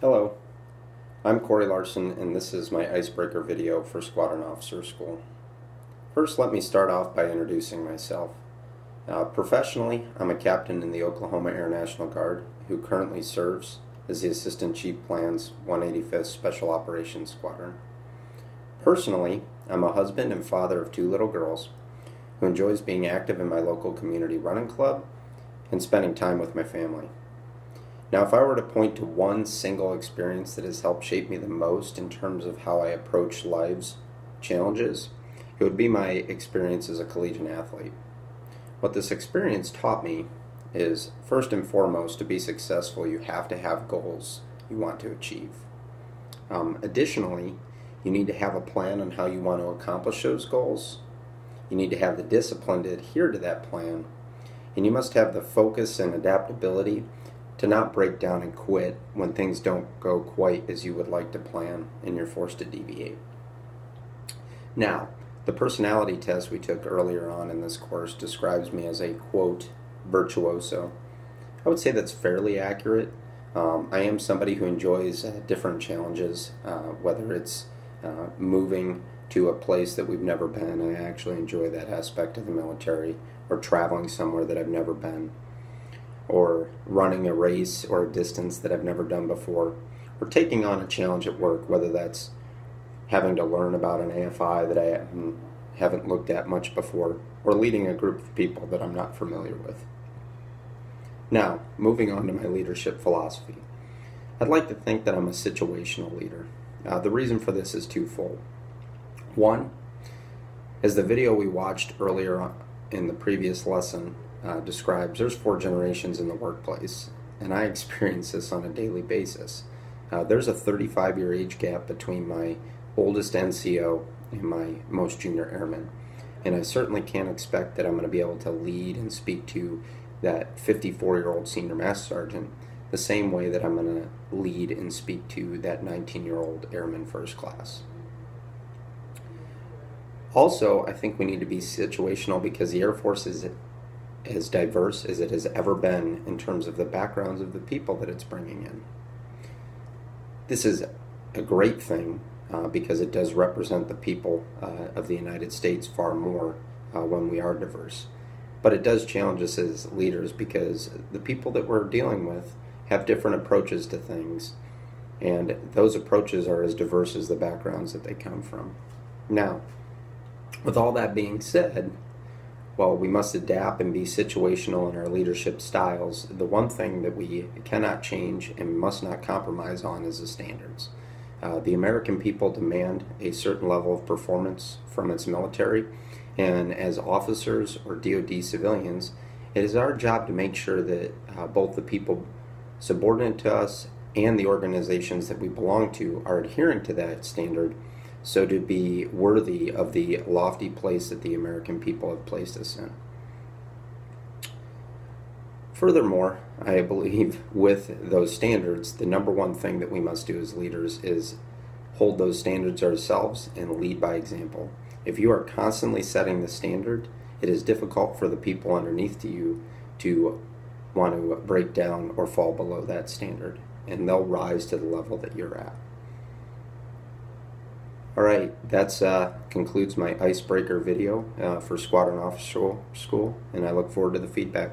Hello, I'm Corey Larson, and this is my icebreaker video for Squadron Officer School. First, let me start off by introducing myself. Professionally, I'm a captain in the Oklahoma Air National Guard who currently serves as the Assistant Chief Plan's 185th Special Operations Squadron. Personally, I'm a husband and father of 2 little girls who enjoys being active in my local community running club and spending time with my family. Now, if I were to point to one single experience that has helped shape me the most in terms of how I approach life's challenges, it would be my experience as a collegiate athlete. What this experience taught me is, first and foremost, to be successful, you have to have goals you want to achieve. Additionally, you need to have a plan on how you want to accomplish those goals. You need to have the discipline to adhere to that plan, and you must have the focus and adaptability to not break down and quit when things don't go quite as you would like to plan and you're forced to deviate. Now, the personality test we took earlier on in this course describes me as a, quote, virtuoso. I would say that's fairly accurate. I am somebody who enjoys different challenges, whether it's moving to a place that we've never been. I actually enjoy that aspect of the military, or traveling somewhere that I've never been, or running a race or a distance that I've never done before, or taking on a challenge at work, whether that's having to learn about an AFI that I haven't looked at much before, or leading a group of people that I'm not familiar with. Now, moving on to my leadership philosophy. I'd like to think that I'm a situational leader. The reason for this is twofold. One, as the video we watched earlier in the previous lesson describes, there's 4 generations in the workplace, and I experience this on a daily basis. There's a 35-year age gap between my oldest NCO and my most junior airman, and I certainly can't expect that I'm going to be able to lead and speak to that 54-year-old senior master sergeant the same way that I'm going to lead and speak to that 19-year-old airman first class. Also, I think we need to be situational because the Air Force is as diverse as it has ever been in terms of the backgrounds of the people that it's bringing in. This is a great thing because it does represent the people of the United States far more when we are diverse. But it does challenge us as leaders because the people that we're dealing with have different approaches to things, and those approaches are as diverse as the backgrounds that they come from. Now, with all that being said, while we must adapt and be situational in our leadership styles, the one thing that we cannot change and must not compromise on is the standards. The American people demand a certain level of performance from its military, and as officers or DoD civilians, it is our job to make sure that both the people subordinate to us and the organizations that we belong to are adhering to that standard, so to be worthy of the lofty place that the American people have placed us in. Furthermore, I believe with those standards, the number one thing that we must do as leaders is hold those standards ourselves and lead by example. If you are constantly setting the standard, it is difficult for the people underneath you to want to break down or fall below that standard, and they'll rise to the level that you're at. All right, that concludes my icebreaker video for Squadron Officer School, and I look forward to the feedback.